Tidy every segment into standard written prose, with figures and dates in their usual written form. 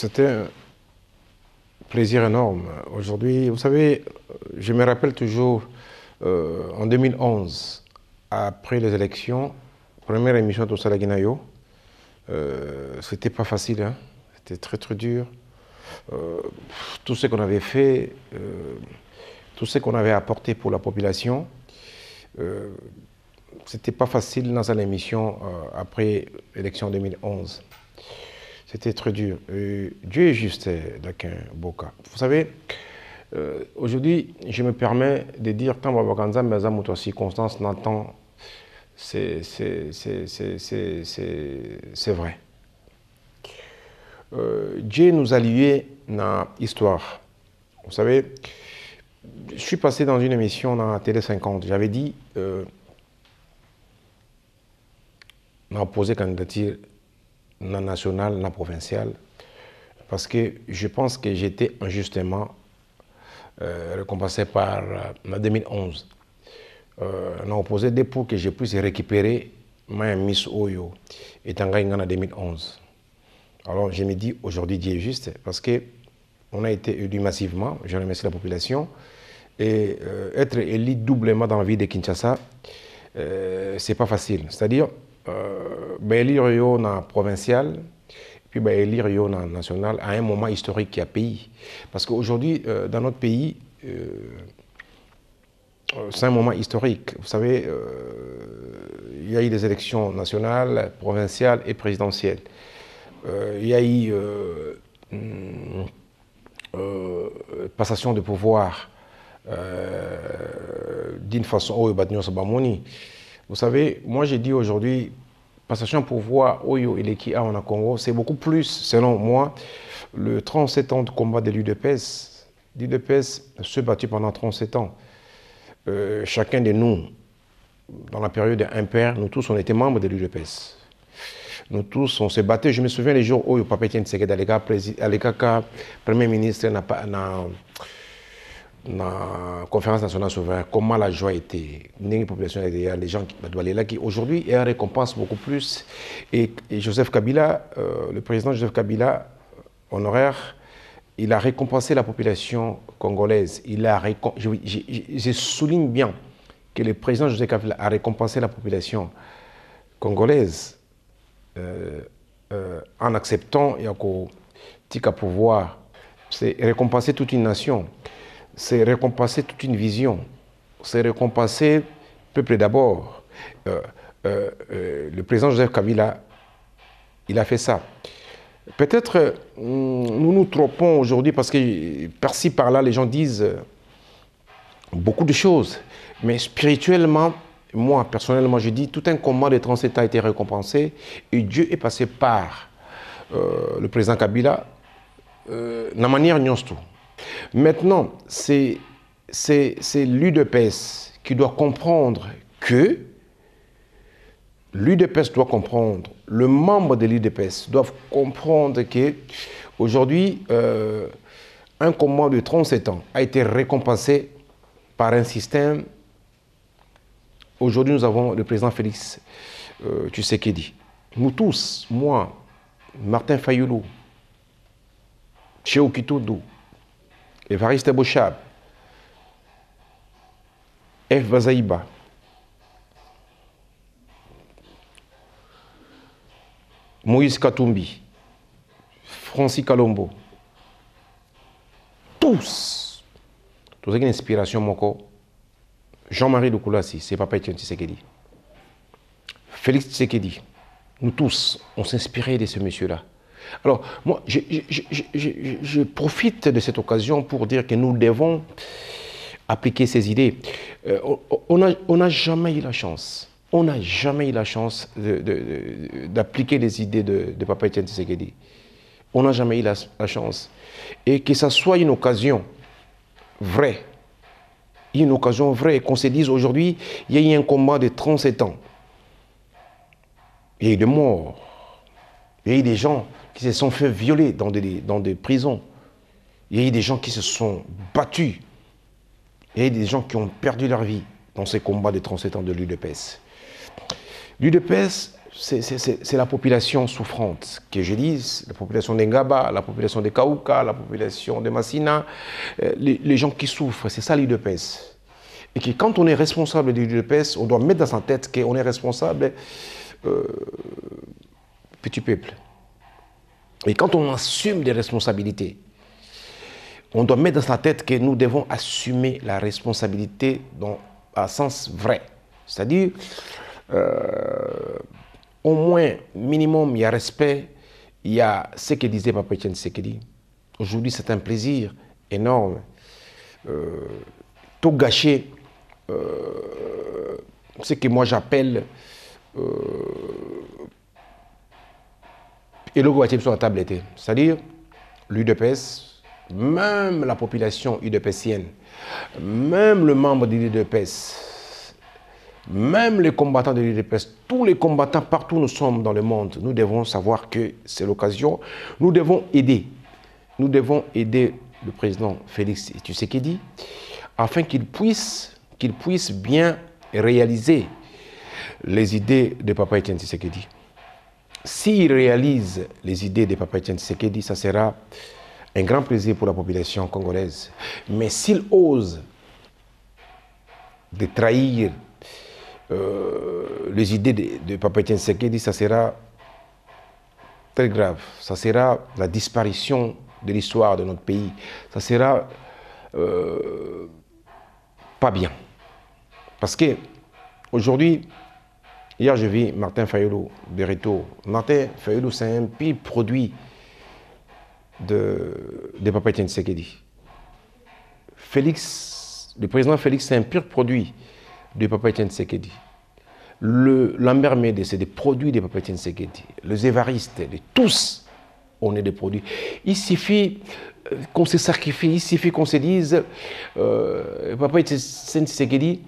C'était un plaisir énorme. Aujourd'hui, vous savez, je me rappelle toujours en 2011, après les élections, première émission de Sala Guinayo, c'était pas facile, hein? C'était très très dur. Tout ce qu'on avait fait, tout ce qu'on avait apporté pour la population, c'était pas facile dans cette émission après l'élection 2011. C'était très dur. Dieu est juste, Dakin Boka. Vous savez, aujourd'hui, je me permets de dire tant Babakanza, mais à circonstance n'entend, c'est vrai. Dieu nous a liés dans l'histoire. Vous savez, je suis passé dans une émission dans la Télé 50. J'avais dit, on a posé candidature nationale, na provinciale, parce que je pense que j'étais injustement récompensé par en 2011. On a opposé des pour que je puisse récupérer ma Miss Oyo et Tangaïngan en 2011. Alors je me dis aujourd'hui Dieu est juste parce que on a été élu massivement, je remercie la population, et être élu doublement dans la ville de Kinshasa, c'est pas facile. C'est-à-dire, élire dans provincial, puis élire dans national à un moment historique qui a pays. Parce qu'aujourd'hui, dans notre pays, c'est un moment historique. Vous savez, il y a eu des élections nationales, provinciales et présidentielles. Il y a eu passation de pouvoir d'une façon où vous savez, moi j'ai dit aujourd'hui, passation de pouvoir Oyo et l'Ekia en Congo, c'est beaucoup plus, selon moi, le 37 ans de combat de l'UDPS. L'UDPS se battu pendant 37 ans. Chacun de nous, dans la période impaire, nous tous on était membres de l'UDPS. Nous tous, on se battait. Je me souviens les jours où le papa Etienne Tshisekedi, à l'écart, Premier ministre, dans la conférence nationale souveraine, comment la joie était. Les populations, les gens qui doivent aller là, qui aujourd'hui, il récompense beaucoup plus. Et Joseph Kabila, le président Joseph Kabila, honoraire, il a récompensé la population congolaise. Je souligne bien que le président Joseph Kabila a récompensé la population congolaise. En acceptant Tika pouvoir, c'est récompenser toute une nation, c'est récompenser toute une vision, c'est récompenser le peuple d'abord. Le président Joseph Kabila, il a fait ça. Peut-être nous nous trompons aujourd'hui parce que par-ci par-là les gens disent beaucoup de choses, mais spirituellement, moi, personnellement, je dis tout un combat de 37 ans a été récompensé et Dieu est passé par le président Kabila de manière tout. Maintenant, c'est l'UDPS qui doit comprendre que l'UDPS doit comprendre, le membre de l'UDPS doivent comprendre que aujourd'hui, un combat de 37 ans a été récompensé par un système. Aujourd'hui, nous avons le président Félix Tshisekedi. Nous tous, moi, Martin Fayoulou, Chéo Kitoudou, Évariste Bochab, F. Bazaïba, Moïse Katumbi, Francis Kalombo, tous une inspiration, Moko. Jean-Marie Lukulasi, c'est Papa Etienne Tshisekedi. Félix Tshisekedi, nous tous, on s'inspirait de ce monsieur-là. Alors, moi, je profite de cette occasion pour dire que nous devons appliquer ces idées. On n'a jamais eu la chance. On n'a jamais eu la chance d'appliquer les idées de Papa Etienne Tshisekedi. On n'a jamais eu la chance. Et que ça soit une occasion vraie, une occasion vraie, qu'on se dise aujourd'hui, il y a eu un combat de 37 ans. Il y a eu des morts. Il y a eu des gens qui se sont fait violer dans des prisons. Il y a eu des gens qui se sont battus. Il y a eu des gens qui ont perdu leur vie dans ces combats de 37 ans de l'UDPS. L'UDPS, c'est la population souffrante, que je dis, la population d'Engaba, la population de Kaouka, la population de Massina, les gens qui souffrent, c'est ça l'UDPS. Et que quand on est responsable de l'UDPS, on doit mettre dans sa tête qu'on est responsable petit peuple. Et quand on assume des responsabilités, on doit mettre dans sa tête que nous devons assumer la responsabilité dans un sens vrai. C'est-à-dire, au moins, minimum, il y a respect, il y a ce que disait Papa Etienne Tshisekedi. Aujourd'hui, c'est un plaisir énorme. Tout gâcher, ce que moi j'appelle et le gouvernement sur la table était. C'est-à-dire, l'UDPS, même la population UDPSienne, même le membre de l'UDPS, même les combattants de l'UDPS, tous les combattants partout où nous sommes dans le monde, nous devons savoir que c'est l'occasion. Nous devons aider. Nous devons aider le président Félix Tshisekedi afin qu'il puisse bien réaliser les idées de Papa Etienne Tshisekedi. S'il réalise les idées de Papa Etienne Tshisekedi, ça sera un grand plaisir pour la population congolaise. Mais s'il ose de trahir les idées de Papa Etienne Tshisekedi, ça sera très grave. Ça sera la disparition de l'histoire de notre pays. Ça sera pas bien. Parce que aujourd'hui, hier, je vis Martin Fayulu de Reto. Martin Fayulu, c'est un pire produit de Papa Etienne Tshisekedi. Le président Félix, c'est un pur produit de Papa Etienne Tshisekedi. Lambert Mende, c'est des produits de Papa Etienne Tshisekedi. Les Évaristes, tous, on est des produits. Il suffit qu'on se sacrifie, il suffit qu'on se dise Papa Etienne Tshisekedi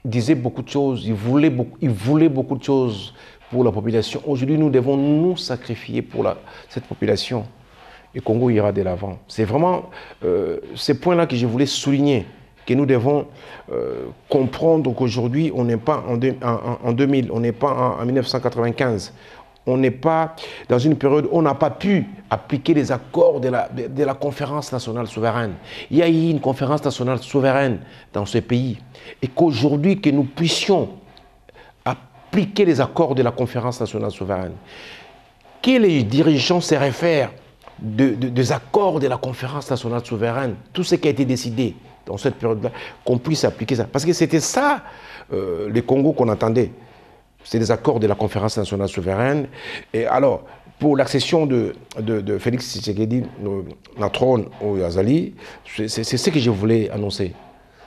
disait beaucoup de choses, il voulait beaucoup de choses pour la population. Aujourd'hui, nous devons nous sacrifier pour cette population. Et Congo ira de l'avant. C'est vraiment ces points-là que je voulais souligner, que nous devons comprendre qu'aujourd'hui, on n'est pas en 2000, on n'est pas en 1995. On n'est pas dans une période où on n'a pas pu appliquer les accords de la conférence nationale souveraine. Il y a eu une conférence nationale souveraine dans ce pays. Et qu'aujourd'hui, que nous puissions appliquer les accords de la conférence nationale souveraine, que les dirigeants se réfèrent des accords de la conférence nationale souveraine, tout ce qui a été décidé dans cette période-là, qu'on puisse appliquer ça. Parce que c'était ça, le Congo qu'on attendait. C'est des accords de la conférence nationale souveraine. Et alors, pour l'accession de Félix Tshisekedi au trône au Yazali, c'est ce que je voulais annoncer.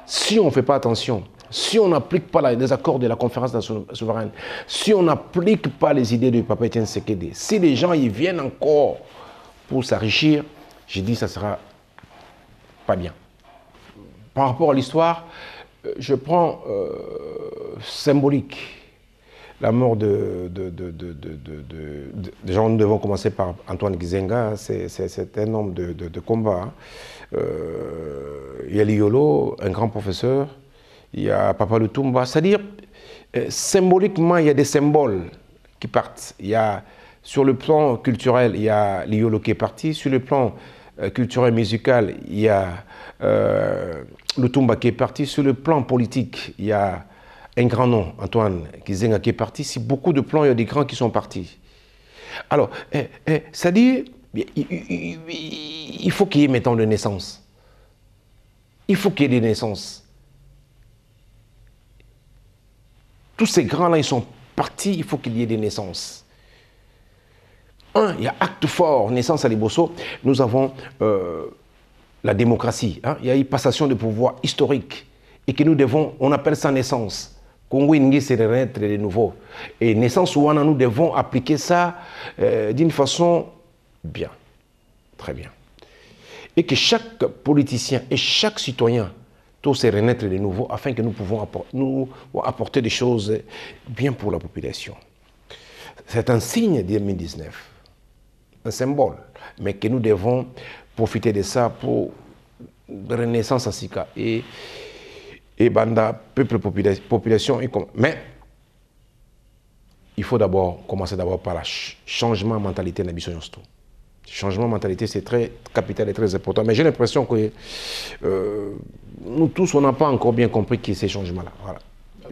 Si on ne fait pas attention, si on n'applique pas les accords de la conférence nationale souveraine, si on n'applique pas les idées de Papa Etienne Tshisekedi, si les gens y viennent encore pour s'enrichir, j'ai dit que ça ne sera pas bien. Par rapport à l'histoire, je prends symbolique. La mort de gens, nous devons commencer par Antoine Gizenga, c'est un homme de combat. Il y a Liolo, un grand professeur, il y a Papa Lutumba, c'est-à-dire, symboliquement, il y a des symboles qui partent. Il y a, sur le plan culturel, il y a Liolo qui est parti, sur le plan culturel musical, il y a Lutumba qui est parti, sur le plan politique, il y a un grand nom, Antoine Gizenga, qui est parti. Si beaucoup de plans, il y a des grands qui sont partis. Alors, c'est-à-dire, il faut qu'il y ait maintenant de naissance. Il faut qu'il y ait des naissances. Tous ces grands-là, ils sont partis, il faut qu'il y ait des naissances. Il y a acte fort, naissance à Liboso. Nous avons la démocratie. Il y a une passation de pouvoir historique. Et que nous devons, on appelle ça naissance. Congo Ingi, c'est de renaître de nouveau. Et naissance Ouana, nous devons appliquer ça d'une façon bien, très bien. Et que chaque politicien et chaque citoyen doit se renaître de nouveau afin que nous pouvons apporter des choses bien pour la population. C'est un signe de 2019, un symbole, mais que nous devons profiter de ça pour la renaissance à Sika. Et banda, peuple, population, mais il faut d'abord commencer par le changement de mentalité de l'ambition. Changement de mentalité, c'est très capital et très important. Mais j'ai l'impression que nous tous, on n'a pas encore bien compris qui est ces changements-là. Voilà.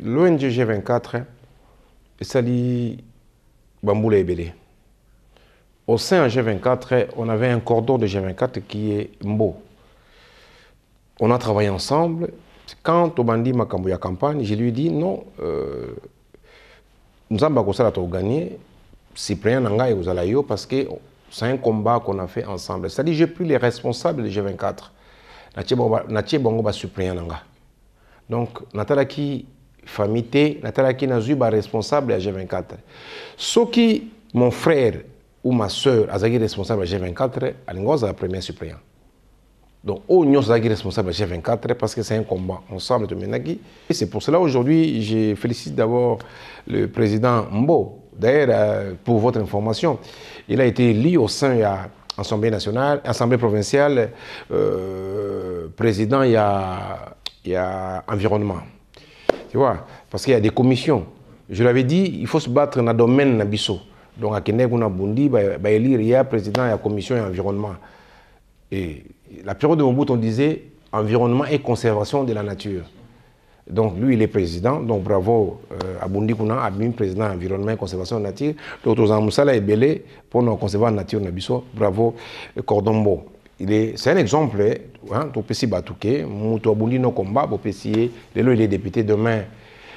L'ONG G24, ça dit Bamboula et Bélé. Au sein de G24, on avait un cordon de G24 qui est Mbo. On a travaillé ensemble. Quand Obandi m'a cambié la campagne, je lui ai dit non, nous avons gagné, Cyprien Nanga et Ouzalayo, parce que c'est un combat qu'on a fait ensemble. C'est-à-dire, j'ai pris les responsables de G24. Natie Bongo ba Cyprien Nanga. Donc, Natalaki famille, Natalaki Nazuba responsable de G24. Ce qui, mon frère ou ma soeur, a été responsable de G24, Alingoza la première Cyprien. Donc, on est responsable de G24 parce que c'est un combat ensemble de Menagi. Et c'est pour cela aujourd'hui, je félicite d'abord le président Mbo. D'ailleurs, pour votre information, il a été élu au sein de l'Assemblée nationale, Assemblée provinciale, président, il y a environnement. Tu vois, parce qu'il y a des commissions. Je l'avais dit, il faut se battre dans le domaine de Bisso. Donc, à Keneguna Bundi, il y a président, il y a commission et environnement. Et la période de Mobutu, on disait environnement et conservation de la nature. Donc lui, il est président, donc bravo à Bundi Kuna, Abim, président environnement et conservation de la nature. D'autres Moussala et Belé, pour nous conserver la nature, bravo Cordombo. C'est un exemple, hein, tu peux s'y battre, Moutou Bundi no combat, tu peux s'y, il est député demain.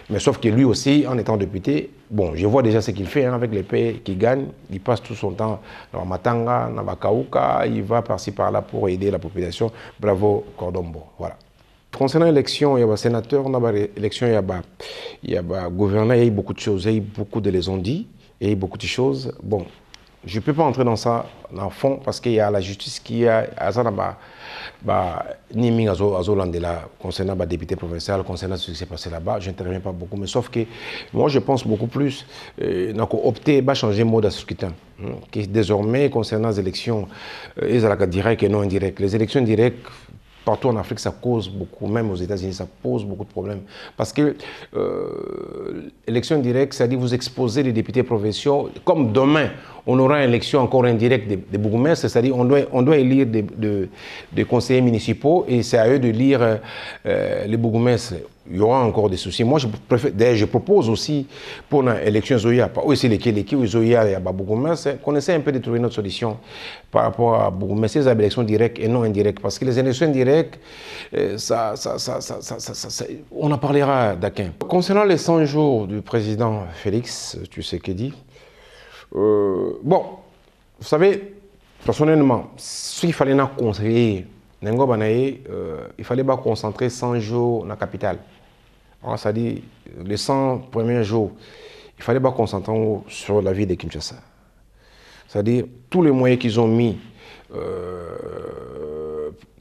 Mais sauf que lui aussi, en étant député, bon, je vois déjà ce qu'il fait hein, avec les pays qui gagnent. Il passe tout son temps dans Matanga, dans Bakauka, il va par-ci par-là pour aider la population. Bravo Cordombo. Voilà. Concernant l'élection, il y a des sénateurs, on a l'élection, il y a des gouverneurs, il y a eu beaucoup de choses, il y a eu beaucoup de les ont dit, il y a eu beaucoup de choses. Bon, je ne peux pas entrer dans ça, dans le fond, parce qu'il y a la justice qui a Niming Azolandela concernant le député provincial, concernant ce qui s'est passé là-bas, je n'interviens pas beaucoup, mais sauf que moi je pense beaucoup plus, opter à changer le mode de scrutin. Désormais, concernant les élections, directes et non indirectes, les élections directes, partout en Afrique, ça cause beaucoup, même aux États-Unis, ça pose beaucoup de problèmes. Parce que élection directe, c'est-à-dire vous exposez les députés provinciaux, comme demain, on aura une élection encore indirecte des bourgmestres, c'est-à-dire on doit élire des conseillers municipaux et c'est à eux de lire les bourgmestres. Il y aura encore des soucis. Moi, je propose aussi pour l'élection Zoya, pas aussi l'équipe Zoya et bourgmestre, qu'on essaie un peu de trouver notre solution par rapport à bourgmestre, les élections directes et non indirectes. Parce que les élections indirectes, on en parlera d'Aquin. Concernant les 100 jours du président Félix Tshisekedi, bon, vous savez, personnellement, s'il fallait conseiller, il fallait pas concentrer 100 jours dans la capitale. C'est-à-dire, les 100 premiers jours, il fallait pas concentrer sur la vie de Kinshasa. C'est-à-dire, tous les moyens qu'ils ont mis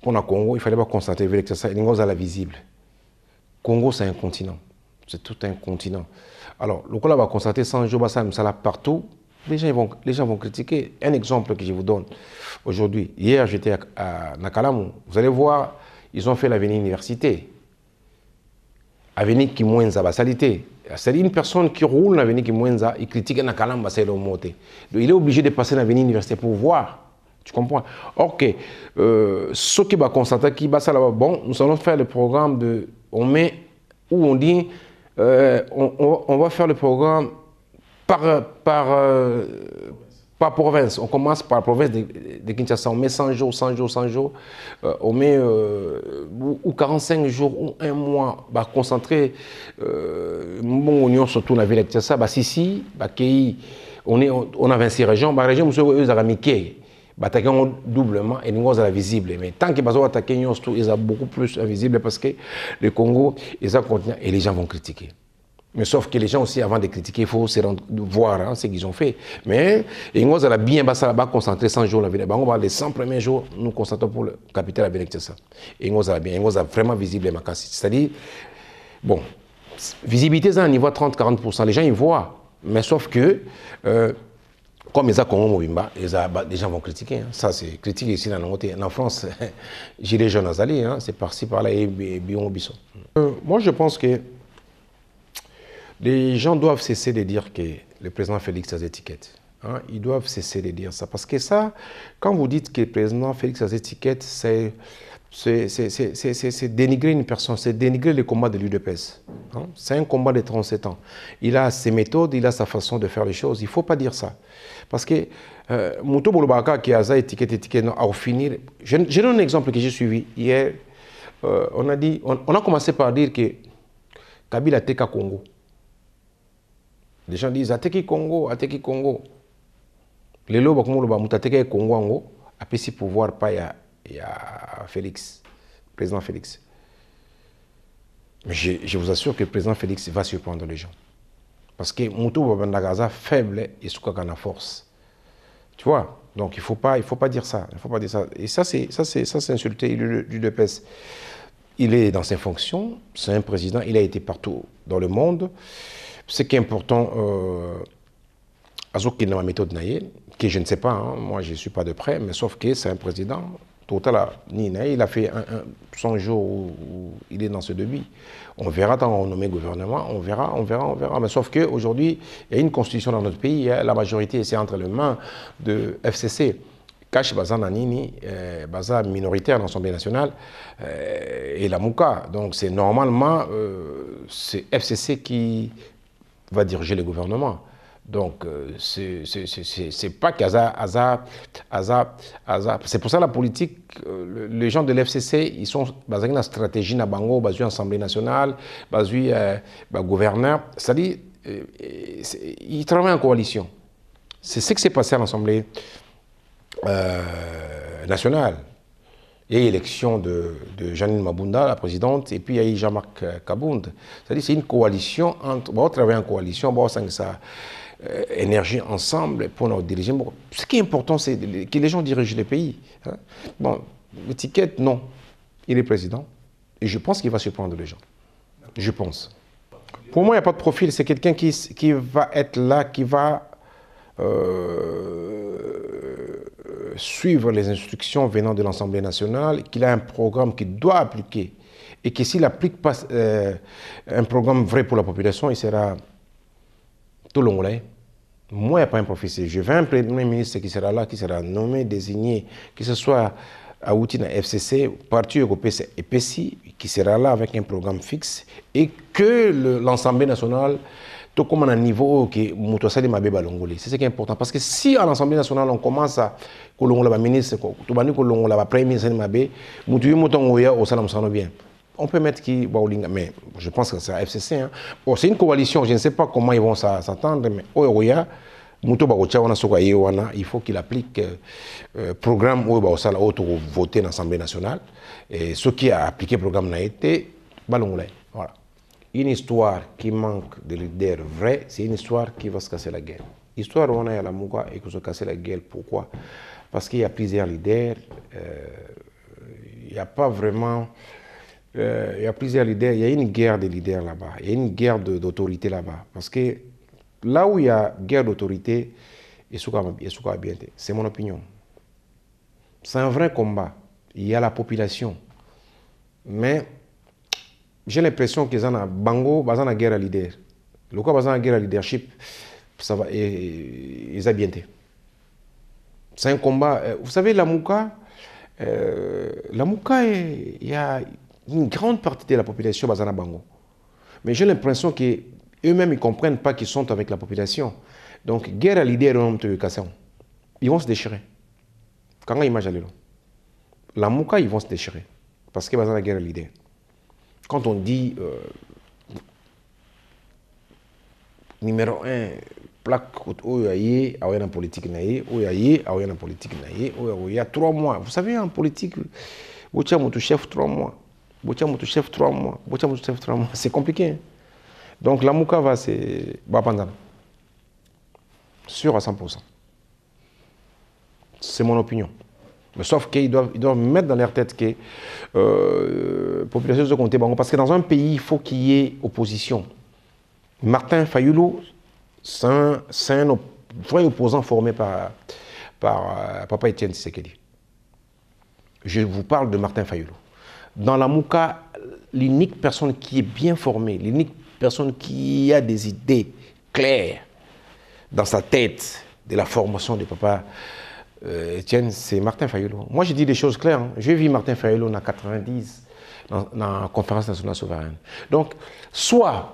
pour le Congo, il fallait pas concentrer sur Kinshasa. Il y a la visible. Congo, c'est un continent. C'est tout un continent. Alors, le Congo va concentrer 100 jours, ça partout. Les gens vont critiquer. Un exemple que je vous donne aujourd'hui. Hier, j'étais à Nakalamou. Vous allez voir, ils ont fait l'avenir université. Avenir qui Mouenza, basalité. C'est une personne qui roule l'avenir qui Mouenza, il critique Nakalamou, c'est le mot. Il est obligé de passer l'avenir université pour voir. Tu comprends? Ok. Ce qui va constater qui va ça là-bas, bon, nous allons faire le programme de. On met où on dit on va faire le programme par province. On commence par la province de Kinshasa. On met 100 jours, 100 jours, 100 jours. On met ou 45 jours ou un mois. Bah, concentrer mon union surtout la ville de Kinshasa. Bah, si, bah, on a 26 régions. Bah, région, nous eux, attaquer doublement et nous sommes visibles. Mais tant qu'ils vont attaquer, ils sont beaucoup plus invisibles parce que le Congo, ils ont continent et les gens vont critiquer. Mais sauf que les gens aussi, avant de critiquer, il faut se voir hein, ce qu'ils ont fait. Mais nous allons bien concentrer 100 jours la ville. Les 100 premiers jours, nous concentrons pour le capital avec ça. Et nous allons bien, nous allons vraiment visible. C'est-à-dire, bon, visibilité, c'est un niveau 30-40%. Les gens, ils voient. Mais sauf que, comme ils ont Congo Mobimba, les gens vont critiquer. Hein. Ça, c'est critique ici en France. Gilets jaunes hein, c'est par-ci, par-là, et Bion Bisson. Moi, je pense que Les gens doivent cesser de dire que le président Félix a des étiquettes. Hein? Ils doivent cesser de dire ça. Parce que ça, quand vous dites que le président Félix a des étiquettes, c'est dénigrer une personne, c'est dénigrer le combat de l'UDPS. Hein? C'est un combat de 37 ans. Il a ses méthodes, il a sa façon de faire les choses. Il ne faut pas dire ça. Parce que Mouto Bolobaka qui a ça, étiquette, non, à finir. Je donne un exemple que j'ai suivi hier. On a commencé par dire que Kabila Teka Congo. Les gens disent Ateki Congo, Ateki Congo. Les lois, comme le Bamouta Teka Congo, a pu pouvoir pas il y a Félix, le président Félix. Mais je vous assure que le président Félix va surprendre les gens. Parce que Moutou Babandagaza faible et Soukakana force. Tu vois? Donc il faut pas dire ça. Il faut pas dire ça. Et ça c'est insulter l'UDPS. Il est dans ses fonctions, c'est un président, il a été partout dans le monde. Ce qui est important, Azouk dans ma méthode naïe, que je ne sais pas, hein, moi je ne suis pas de près, mais sauf que c'est un président, total, il a fait 100 jours où il est dans ce débit. On verra quand on nomme gouvernement, on verra. Mais sauf qu'aujourd'hui, il y a une constitution dans notre pays, hein, la majorité c'est entre les mains de FCC. Cache Baza Nanini, Baza minoritaire dans l'Assemblée nationale, et la Mouka. Donc c'est normalement, c'est FCC qui va diriger le gouvernement. Donc, c'est pas qu'Aza. C'est pour ça la politique, les gens de l'FCC, ils sont basés dans la stratégie na Bango, basés dans l'Assemblée nationale, basés gouverneur. C'est-à-dire, ils travaillent en coalition. C'est ce qui s'est passé à l'Assemblée nationale. Il y a eu l'élection de Janine Mabunda, la présidente, et puis il y a eu Jean-Marc Kabound. C'est-à-dire c'est une coalition entre... on travaille en coalition, on ça énergie ensemble pour nous diriger. Bon, ce qui est important, c'est que les gens dirigent le pays. Hein. Bon, l'étiquette, non. Il est président. Et je pense qu'il va surprendre les gens. Je pense. Pour moi, il n'y a pas de profil. C'est quelqu'un qui va être là, qui va suivre les instructions venant de l'Assemblée nationale, qu'il a un programme qu'il doit appliquer. Et que s'il n'applique pas un programme vrai pour la population, il sera tout le monde. Moi, il n'y a pas un professeur. Je veux un premier ministre qui sera là, qui sera nommé, désigné, que ce soit à Outina FCC, Parti européen et PESI, qui sera là avec un programme fixe, et que l'Assemblée nationale, tout comme à un niveau que Moutoussali Mabé Balongolé. C'est ce qui est important. Parce que si à l'Assemblée nationale, on commence à Kolongola ministre, Kolongola premier ministre Mabé, Moutouy Moutongoya au Salam Sano bien. On peut mettre qui mais je pense que c'est la FCC. Hein. Bon, c'est une coalition, je ne sais pas comment ils vont s'attendre, mais il faut qu'il applique le programme où il va voter dans l'Assemblée nationale. Et ce qui a appliqué le programme n'a été Balongolais. Voilà. Une histoire qui manque de leader vrai, c'est une histoire qui va se casser la gueule. L'histoire où on a à la Mouga et que se casser la gueule, pourquoi? Parce qu'il y a plusieurs leaders, il n'y a pas vraiment... il y a plusieurs leaders, il y a une guerre de leaders là-bas, il y a une guerre d'autorité là-bas. Parce que là où il y a guerre d'autorité, c'est mon opinion. C'est un vrai combat. Il y a la population. Mais j'ai l'impression qu'ils ont Bango, ils ont la guerre à leader. Le cas, ils ont la guerre à leadership, ça va, ils ont bien été. C'est un combat. Vous savez, la Mouka, il y a une grande partie de la population basée à Bango. Mais j'ai l'impression qu'eux-mêmes, ils ne comprennent pas qu'ils sont avec la population. Donc, guerre à l'idée, ils vont se déchirer. Quand ils imaginent la Mouka, ils vont se déchirer. Parce qu'ils sont dans la guerre à l'idée. Quand on dit numéro 1, plaque il y a en politique, il y a 3 mois. Vous savez, en politique, vous avez mon chef 3 mois. Chef 3 mois. Chef 3 mois. C'est compliqué. Hein? Donc la Mouka va se battre. Sûr à 100%. C'est mon opinion. Mais sauf qu'ils doivent mettre dans leur tête que la population doit compter. Parce que dans un pays, il faut qu'il y ait opposition. Martin Fayoulou, c'est un vrai opposant formé par Papa Etienne Tshisekedi. Je vous parle de Martin Fayoulou. Dans la Mouka, l'unique personne qui est bien formée, l'unique personne qui a des idées claires dans sa tête de la formation de papa Etienne, c'est Martin Fayulu. Moi, je dis des choses claires. Hein. J'ai vu Martin Fayulu en 90 dans la conférence nationale souveraine. Donc, soit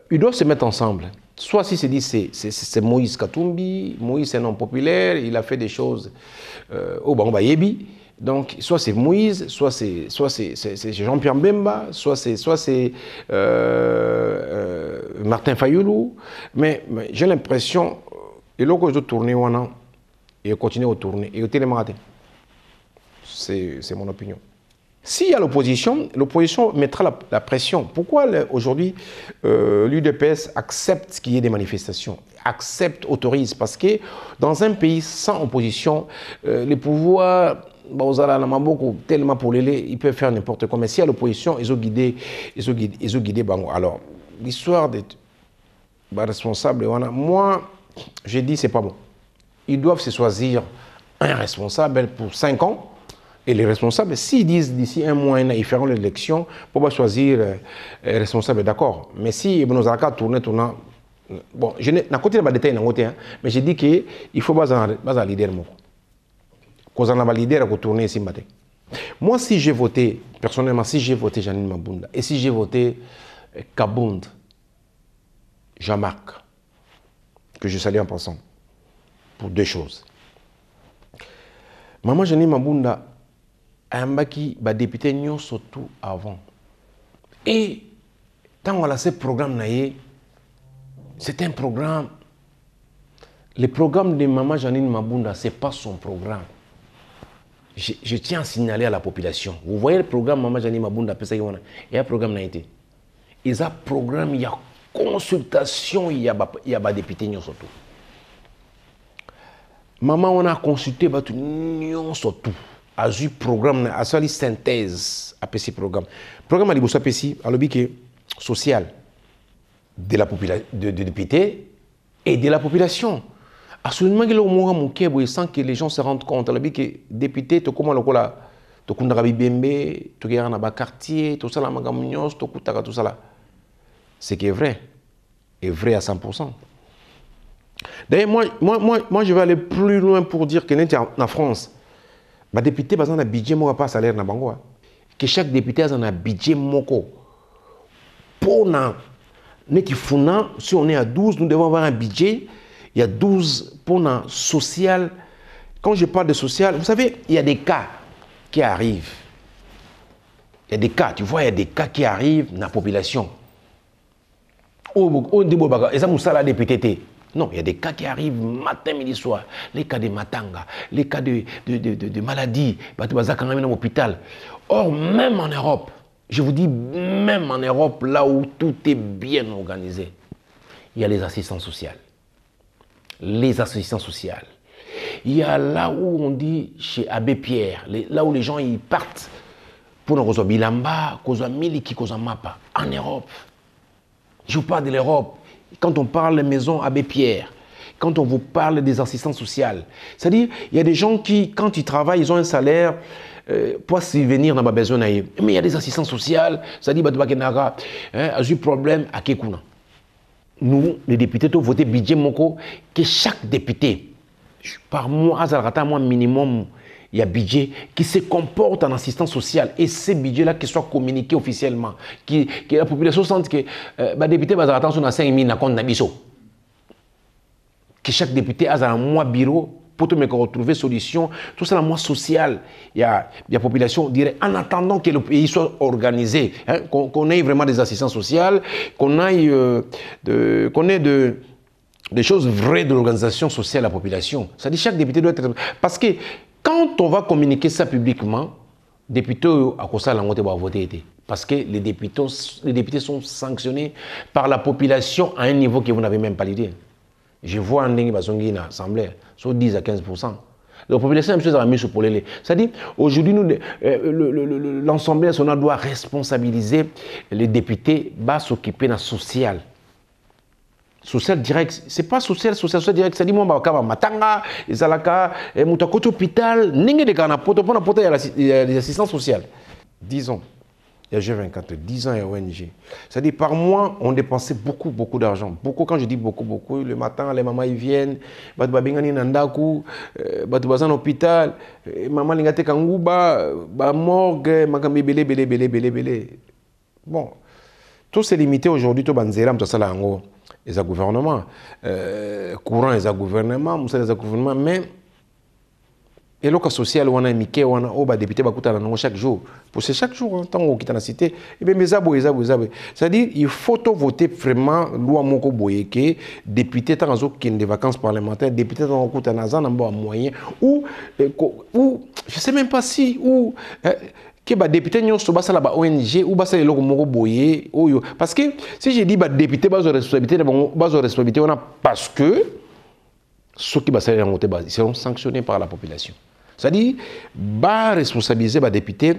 ils doivent se mettre ensemble. Soit si se dit c'est Moïse Katumbi, Moïse c'est un homme populaire, il a fait des choses au Bamba Yebi. Donc, soit c'est Moïse, soit c'est Jean-Pierre Mbemba, soit c'est Martin Fayulu. Mais j'ai l'impression, et là que je tourne, et continuer à tourner, et au télémarketing. C'est mon opinion. S'il y a l'opposition, l'opposition mettra la pression. Pourquoi aujourd'hui l'UDPS accepte qu'il y ait des manifestations, accepte, autorise? Parce que dans un pays sans opposition, les pouvoirs, tellement pour les, ils peuvent faire n'importe quoi. Mais s'il y a l'opposition, ils ont guidé Bango. Alors, l'histoire des responsables, moi, j'ai dit c'est pas bon. Ils doivent se choisir un responsable pour 5 ans. Et les responsables, s'ils disent d'ici un mois, ils feront l'élection, pour pas choisir responsable, d'accord. Mais si nous allons tourner, bon, je n'ai pas de détails, mais j'ai dit qu'il faut pas un leader. Qu'on a un leader pour tourner ici matin. Moi, si j'ai voté, personnellement, si j'ai voté Janine Mabunda, et si j'ai voté Kabound, Jean-Marc, que je salue en passant, pour 2 choses. Maman Janine Mabunda, Ambaki va député surtout avant. Et quand on a ce programme, c'est un programme. Le programme de Maman Janine Mabunda, ce n'est pas son programme. Je tiens à signaler à la population. Vous voyez le programme Maman Janine Mabunda, il y a un programme naïté. Il y a un programme, il y a consultation, il y a des députés surtout. Maman, on a consulté surtout. A eu programme, a eu synthèse à ce programme. Le programme a dit à l'objet social de la population, de députés et de la population. Absolument, sans que les gens se rendent compte. À l'objet que députés, tout comme le tout Kundarabi Bembe, tout qui est dans quartier, tout ça, la Magamignos, tout ça. Ce qui est vrai à 100%. D'ailleurs, moi, je vais aller plus loin pour dire que en France, les députés ont un budget qui pas salaire na bango. Que chaque député a un budget moko. Pour si on est à 12, nous devons avoir un budget. Il y a 12 pour le social. Quand je parle de social, vous savez, il y a des cas qui arrivent. Il y a des cas, tu vois, il y a des cas qui arrivent dans la population. Et ça, nous la député. Non, il y a des cas qui arrivent matin, midi, soir. Les cas de matanga, les cas de maladies, à l'hôpital. Or, même en Europe, je vous dis, même en Europe, là où tout est bien organisé, il y a les assistants sociaux. Les assistants sociaux. Il y a là où on dit, chez Abbé Pierre, là où les gens ils partent pour nous rejoindre Bilamba, Miliki, Mapa, en Europe. Je vous parle de l'Europe. Quand on parle des maisons Abbé Pierre, quand on vous parle des assistants sociaux, c'est-à-dire, il y a des gens qui, quand ils travaillent, ils ont un salaire pour subvenir dans ma besoin. Mais il y a des assistants sociaux, c'est-à-dire, a eu problème à Kekuna. Nous, les députés, nous votons budget Moko, que chaque député, par mois, mois minimum, il y a un budget qui se comporte en assistance sociale. Et ce budget-là, qui soit communiqué officiellement, que la population sente que les députés vont attention à 5 000 dans compte d'Abisso. Que chaque député a un mois bureau pour te retrouver solution. Tout ça, un mois social. Il y a la population, dirait, en attendant que le pays soit organisé, hein, qu'on ait vraiment des assistances sociales, qu'on ait des choses vraies de l'organisation sociale à la population. Ça dit chaque député doit être... Parce que quand on va communiquer ça publiquement, les députés à cause de vont voter. Parce que les députés sont sanctionnés par la population à un niveau que vous n'avez même pas l'idée. Je vois un dingue dans l'Assemblée, sur 10 à 15%. La population, c'est la même chose pour les. C'est-à-dire, aujourd'hui, l'Assemblée nationale doit responsabiliser les députés, va s'occuper de social. Social direct, c'est pas social direct, c'est-à-dire moi je vais matanga, ezalaka, mutakoto hôpital, ninge de kana poto pour il y a les assistants sociaux. Disons, il y a G24, 10 ans, il y a ONG. C'est-à-dire, par mois, on dépensait beaucoup d'argent. Beaucoup, quand je dis beaucoup, le matin, les mamans, ils viennent, ils bengani nandaku, ils vont à l'hôpital, maman, ils ont kangouba, morgue, makambi, belé. Bon, tout c'est limité aujourd'hui, tout banzéram, tout ça là, les gouvernements, courant, les gouvernements, mais et le cas social, on a Mickey, on a député chaque jour. Pour chaque jour, tant qu'on quitte la cité, et bien, c'est-à-dire, il faut voter vraiment loi moko boyeke, député tant qui des vacances parlementaires, député tant qu'on a un moyen, ou je sais même pas si, ou que les députés n'ont pas la ONG ou pas les locaux boyé, parce que si je dis député, base de responsabilité, on a parce que ceux qui seront sanctionnés par la population. C'est-à-dire, responsabiliser les députés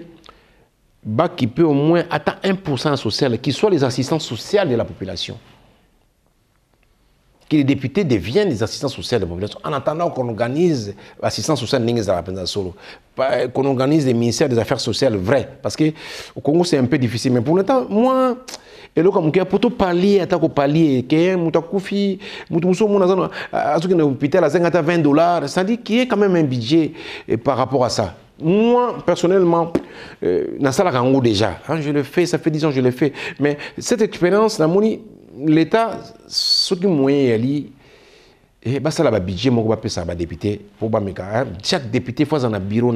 qui peut au moins atteindre 1% social, qui soient les assistants sociaux de la population. Que les députés deviennent des assistants sociaux de la population. En attendant qu'on organise l'assistance sociale, qu'on organise les ministères des Affaires sociales vrais. Parce qu'au Congo, c'est un peu difficile. Mais pour l'instant, moi, et là, comme pour tout pallier, attaque au palier, que moutakufi, moutouso, mon à ce que l'hôpital a 20 $, ça dit qu'il y a quand même un budget par rapport à ça. Moi, personnellement, dans ça, déjà, je le fais, ça fait 10 ans que je le fais. Mais cette expérience, l'État, ce qui est et ça là budget mon va ça ba député pour ba chaque député fois un bureau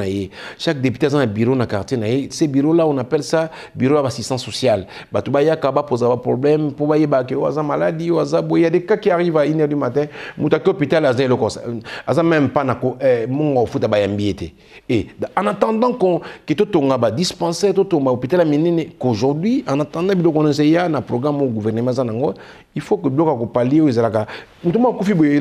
chaque député a un bureau dans quartier ces bureaux là on appelle ça bureau d'assistance sociale ba tu ba ya ka ba poser un problème pour ba yeba que oza maladie oza il y a des cas qui arrivent à 1 h du matin mutaka hôpital a zéro cause asa même pas na mon futa ba yambiete et en attendant que tout tonga ba dispensaire tout tonga hôpital minine qu'aujourd'hui en attendant bilo qu'on essaye na programme au gouvernement zanango il faut que bloc ko palier aux alaka mutuma kufi boye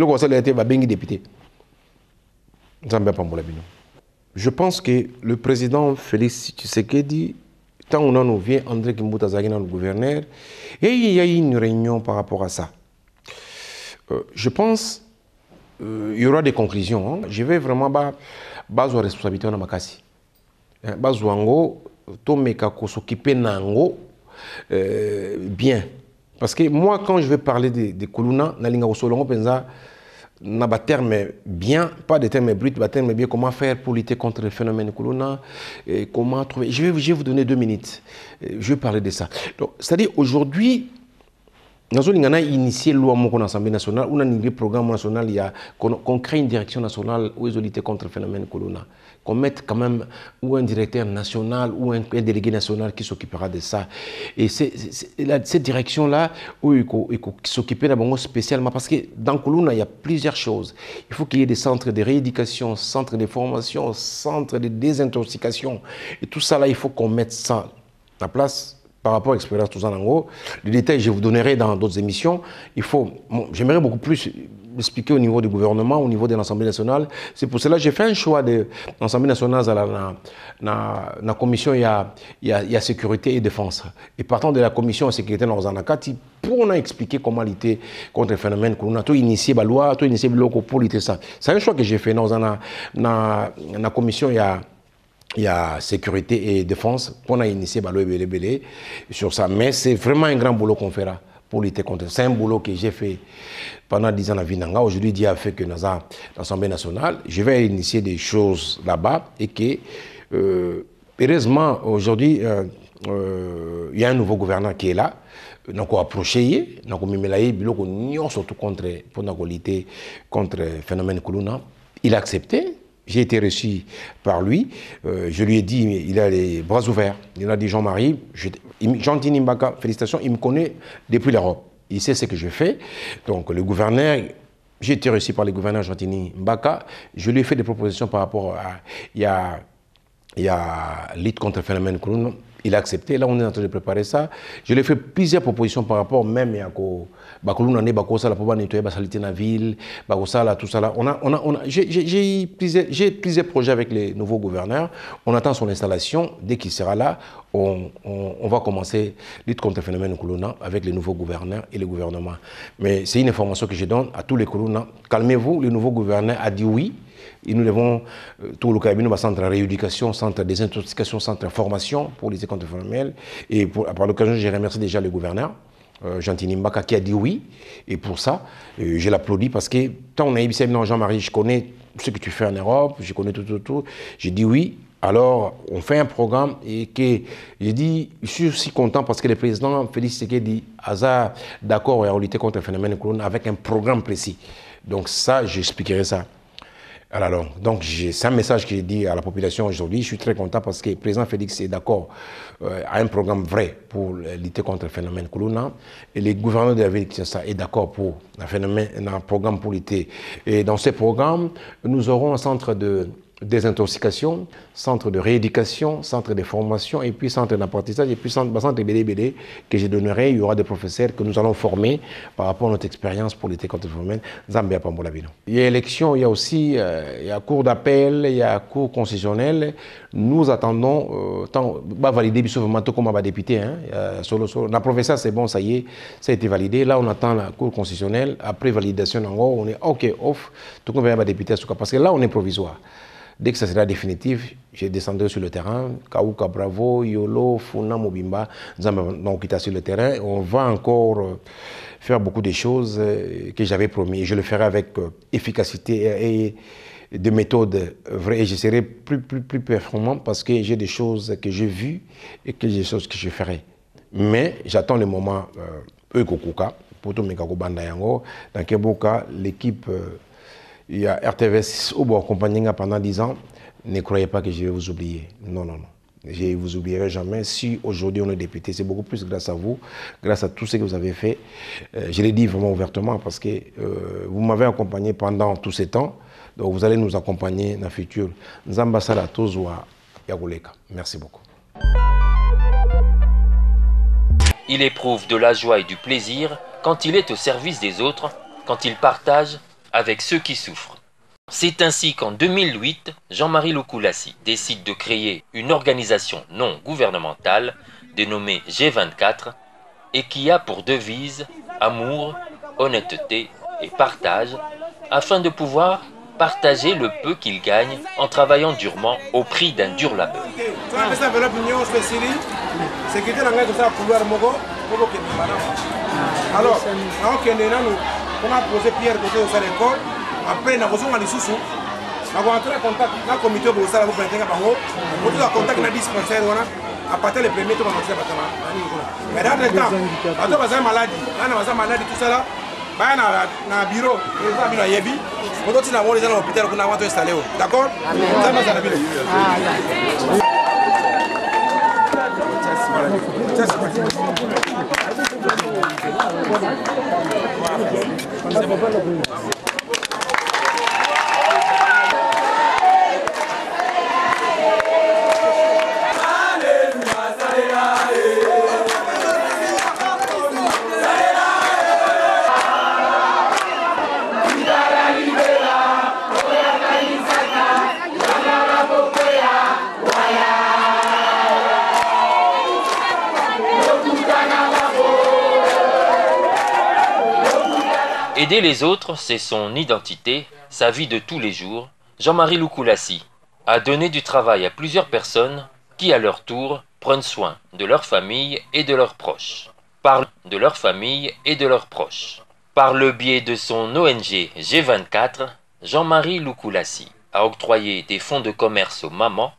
je pense que le président Félix Tshisekedi, tant on en vient, André Kimbuta Zagina, le gouverneur, et il y a eu une réunion par rapport à ça. Je pense qu'il y aura des conclusions. Je vais vraiment baser aux responsabilités dans ma casse. Baser aux tomeka ko s'occuper nango bien. Parce que moi, quand je vais parler de Kuluna, nalinga osolongo penza na ba terme bien, pas de termes bruts, ba terme bien, comment faire pour lutter contre le phénomène Kuluna, comment trouver. Je vais vous donner 2 minutes. Je vais parler de ça. C'est-à-dire aujourd'hui, nous avons initié la loi dans l'Assemblée nationale, on a un programme national, qu'on crée une direction nationale où ils ont lutté contre le phénomène Kuluna. Qu'on mette quand même ou un directeur national ou un délégué national qui s'occupera de ça. Et cette direction-là, où il faut s'occuper d'un spécialement, parce que dans Kuluna, il y a plusieurs choses. Il faut qu'il y ait des centres de rééducation, centres de formation, centres de désintoxication. Et tout ça, là, il faut qu'on mette ça en place. Par rapport à l'expérience, tout ça en gros, les détails, je vous donnerai dans d'autres émissions. J'aimerais beaucoup plus expliquer au niveau du gouvernement, au niveau de l'Assemblée nationale. C'est pour cela que j'ai fait un choix de l'Assemblée nationale dans la commission, il y a sécurité et défense. Et partant de la commission sécurité dans Zanakati, pour expliquer comment lutter contre le phénomène, qu'on a tout initié la loi, tout initié le pour lutter ça. C'est un choix que j'ai fait dans la commission, il y a sécurité et défense. On a initié Balo sur ça. Mais c'est vraiment un grand boulot qu'on fera pour lutter contre. C'est un boulot que j'ai fait pendant 10 ans à Vinanga. Aujourd'hui, Dieu a fait que dans l'Assemblée nationale, je vais initier des choses là-bas et que, heureusement, aujourd'hui, il y a un nouveau gouverneur qui est là. Donc, on a approché, on a mis surtout pour lutter contre le phénomène Kuluna. Il a accepté. J'ai été reçu par lui. Je lui ai dit, il a les bras ouverts. Il a dit, Jean-Marie, Jean-Tini Mbaka, félicitations, il me connaît depuis l'Europe. Il sait ce que je fais. Donc, le gouverneur, j'ai été reçu par le gouverneur Jean-Tini Mbaka. Je lui ai fait des propositions par rapport à. Il y a lutte contre le phénomène Kuluna. Il a accepté. Là, on est en train de préparer ça. Je lui ai fait plusieurs propositions par rapport même à la nettoyer la ville, tout ça là. J'ai plusieurs projets avec les nouveaux gouverneurs. On attend son installation. Dès qu'il sera là, on va commencer lutte contre le phénomène Kuluna avec les nouveaux gouverneurs et le gouvernement. Mais c'est une information que je donne à tous les Kuluna. Calmez-vous, le nouveau gouverneur a dit oui. Et nous devons, tout le cabinet, centre de rééducation, centre de désintoxication, centre de formation pour lutter contre le phénomène. Et par l'occasion, j'ai remercié déjà le gouverneur, Jean-Tini Mbaka, qui a dit oui. Et pour ça, je l'applaudis parce que tant on a dit, non, Jean-Marie, je connais ce que tu fais en Europe, je connais tout. J'ai dit oui. Alors, on fait un programme et que j'ai dit, je suis aussi content parce que le président Félix Tshisekedi a d'accord à lutter contre le phénomène corona avec un programme précis. Donc ça, j'expliquerai ça. Alors, donc c'est un message que j'ai dit à la population aujourd'hui. Je suis très content parce que le président Félix est d'accord à un programme vrai pour lutter contre le phénomène corona. Et les gouverneurs de la ville de Kinshasa est d'accord pour un programme pour lutter. Et dans ce programme, nous aurons un centre de désintoxication, centre de rééducation, centre de formation, et puis centre d'apprentissage, et puis centre BD que je donnerai. Il y aura des professeurs que nous allons former par rapport à notre expérience pour lutter contre le phénomène. Zambia Pambolabino. Il y a élection, il y a aussi il y a cour d'appel, il y a cour constitutionnelle. Nous attendons valider comme député. La professeur, c'est bon, ça y est, ça a été validé. Là, on attend la cour constitutionnelle. Après validation, on est OK, off, tout comme un député, parce que là, on est provisoire. Dès que ça sera définitif, je descendrai sur le terrain. Kaouka Bravo, Yolo, Funa, Mobimba, donc on est sur le terrain. On va encore faire beaucoup de choses que j'avais promis. Je le ferai avec efficacité et de méthodes vraies. Et je serai plus performant parce que j'ai des choses que j'ai vues et que j'ai des choses que je ferai. Mais j'attends le moment Eukokuka, pour tout Mekako Bandayango. Dans Keboka, l'équipe. Il y a RTVS au bout accompagné pendant 10 ans. Ne croyez pas que je vais vous oublier. Non. Je ne vous oublierai jamais. Si aujourd'hui on est député, c'est beaucoup plus grâce à vous, grâce à tout ce que vous avez fait. Je l'ai dit vraiment ouvertement parce que vous m'avez accompagné pendant tout ce temps. Donc vous allez nous accompagner dans le futur. Nzambasala Tozwa Yagoleka. Merci beaucoup. Il éprouve de la joie et du plaisir quand il est au service des autres, quand il partage avec ceux qui souffrent. C'est ainsi qu'en 2008, Jean-Marie Lukulassi décide de créer une organisation non gouvernementale dénommée G24 et qui a pour devise amour, honnêteté et partage afin de pouvoir partager le peu qu'il gagne en travaillant durement au prix d'un dur labeur. Alors, on a posé Pierre côté de l'école. Après, on a besoin de sous. On a entré en contact avec le comité de la pour prêter un bango. On a contact avec le dispensaire. À partir du premier tour, on a fait un mais dans le temps, on a une maladie. On a une maladie, tout ça là. On a un bureau. On a un yebi. On a un hôpital qu'on a installé. D'accord? Aider les autres, c'est son identité, sa vie de tous les jours. Jean-Marie Lukulassi a donné du travail à plusieurs personnes qui, à leur tour, prennent soin de leur famille et de leurs proches. Par le biais de son ONG G24, Jean-Marie Lukulassi a octroyé des fonds de commerce aux mamans,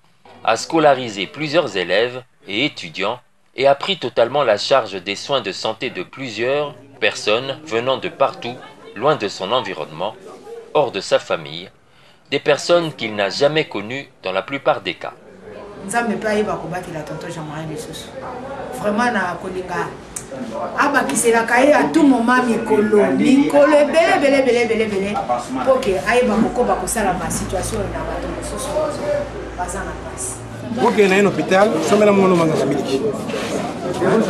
a scolarisé plusieurs élèves et étudiants et a pris totalement la charge des soins de santé de plusieurs personnes venant de partout, loin de son environnement, hors de sa famille, des personnes qu'il n'a jamais connues dans la plupart des cas. Vraiment, à tout moment, pour que la situation ok, on a un hôpital, on a un monument en Amérique. Il y a un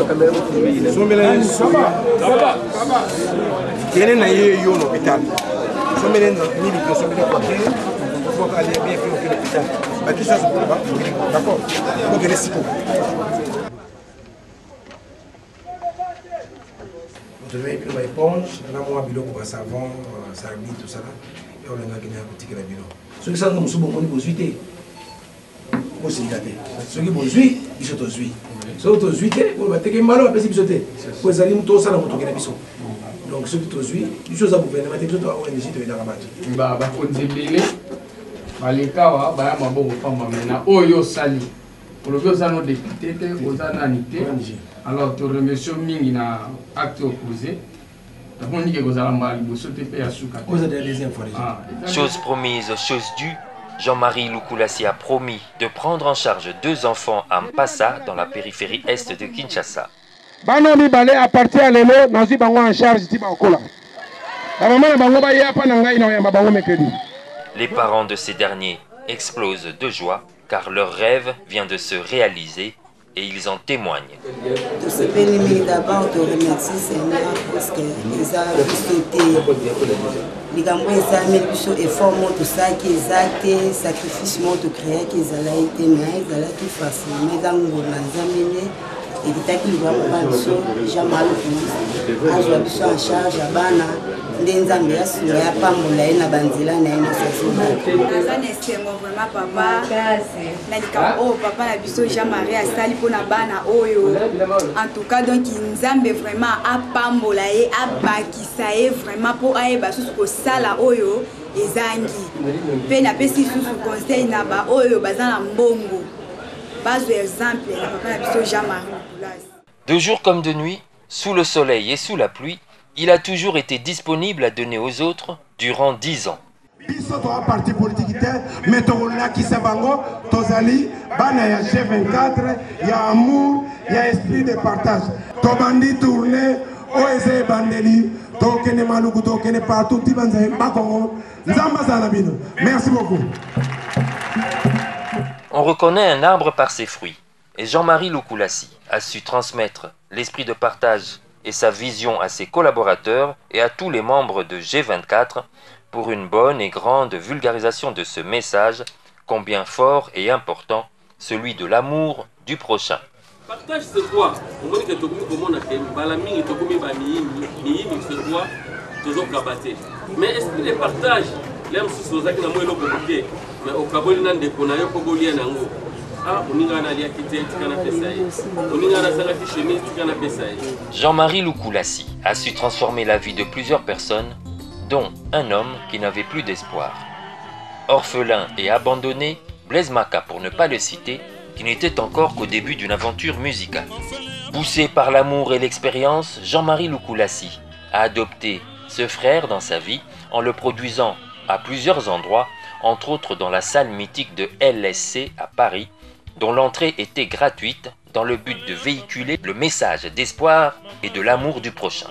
hôpital. On a un d'accord. Donc, il est vous devez une éponge, on a un savon, ça tout ça. Et on a un boutique à la Ce qui est comme si vous avez aussi gâté. Ce qui vous suit, ils sont tous suivis. Ce qui vous suit, vous avez été malheureux, vous avez été vous avez tout ça dans votre organisation. Donc ceux qui te suivent, les choses à vous faire, mais tout à ONG de la rabat. Bah, faut dire baleka ba ma bongo pamba mena oyo sali. Pour le ça nos députés aux ananité. Alors tu remercie mingi na acte opposé. On dit que vous allez mal, vous sautez à souka. Vous avez des infos. Chose promise, chose due. Jean-Marie Lukulassi a promis de prendre en charge 2 enfants à Mpassa, dans la périphérie est de Kinshasa. Bano mibale à partir à l'élo, nazi bango en charge ti bakola. La maman bango ba ya pa na ngai na ya bango mercredi. Les parents de ces derniers explosent de joie car leur rêve vient de se réaliser et ils en témoignent. D'abord de remercier Seigneur parce que les a sauté. Les gamins ils ont effort tout ça qui est acté, sacrifice tout créé qui a été mais ils ont tout facile. Mais dans le monde et qui t'a qui va pas sur Jean-Marie Lukulassi en charge à Bana. Ndenzambe ya pambola na banzela na ina sasa. Azana esengo vraiment papa. Na papa na biso Jean-Marie asali pona bana oyo. En tout cas donc nzambe vraiment a pambola et a bakisa e vraiment pour ayeba susu ko sala oyo ezangi. Pe na pesi susu conseil na ba oyo bazana mbongo. Bazo exemple na papa na biso Jean-Marie Lukulassi. De jour comme de nuit, sous le soleil et sous la pluie, il a toujours été disponible à donner aux autres durant 10 ans. Parti politique, mais qui s'avango, Tozali, Bana ya G24, il y a amour, il y a esprit de partage. Tobandi tourné, Oeze Bandeli, Tokene Maluku, Tokene partout, Tibanze, Bakongo, Nzamba Zalabino. Merci beaucoup. On reconnaît un arbre par ses fruits, et Jean-Marie Lukulassi a su transmettre l'esprit de partage et sa vision à ses collaborateurs et à tous les membres de G24 pour une bonne et grande vulgarisation de ce message combien fort et important, celui de l'amour du prochain. Partage c'est quoi? On dit que tout le monde a fait balaming et tout le monde a mis c'est quoi? Toujours cabaté. Mais est-ce que les partages, les hommes sont là qui n'ont pas le mais au Kabul n'a de qu'on a eu pour Goliath n'ango. Jean-Marie Lukulassi a su transformer la vie de plusieurs personnes, dont un homme qui n'avait plus d'espoir. Orphelin et abandonné, Blaise Maka pour ne pas le citer, qui n'était encore qu'au début d'une aventure musicale. Poussé par l'amour et l'expérience, Jean-Marie Lukulassi a adopté ce frère dans sa vie en le produisant à plusieurs endroits, entre autres dans la salle mythique de LSC à Paris, dont l'entrée était gratuite dans le but de véhiculer le message d'espoir et de l'amour du prochain.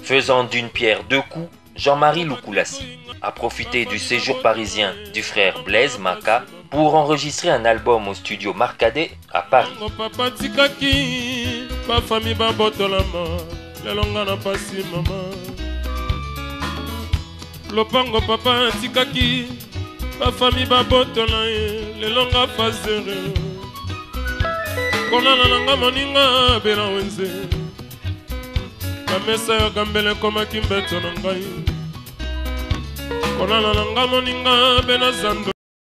Faisant d'une pierre 2 coups, Jean-Marie Lukulassi a profité du séjour parisien du frère Blaise Maka pour enregistrer un album au studio Marcadet à Paris. Lopango papa tikaki ba famille ba botola le longa fazere kona nanga moninga bela wenze ba mesa yo gambele koma kimbeto na ngai kona nanga moninga bena zando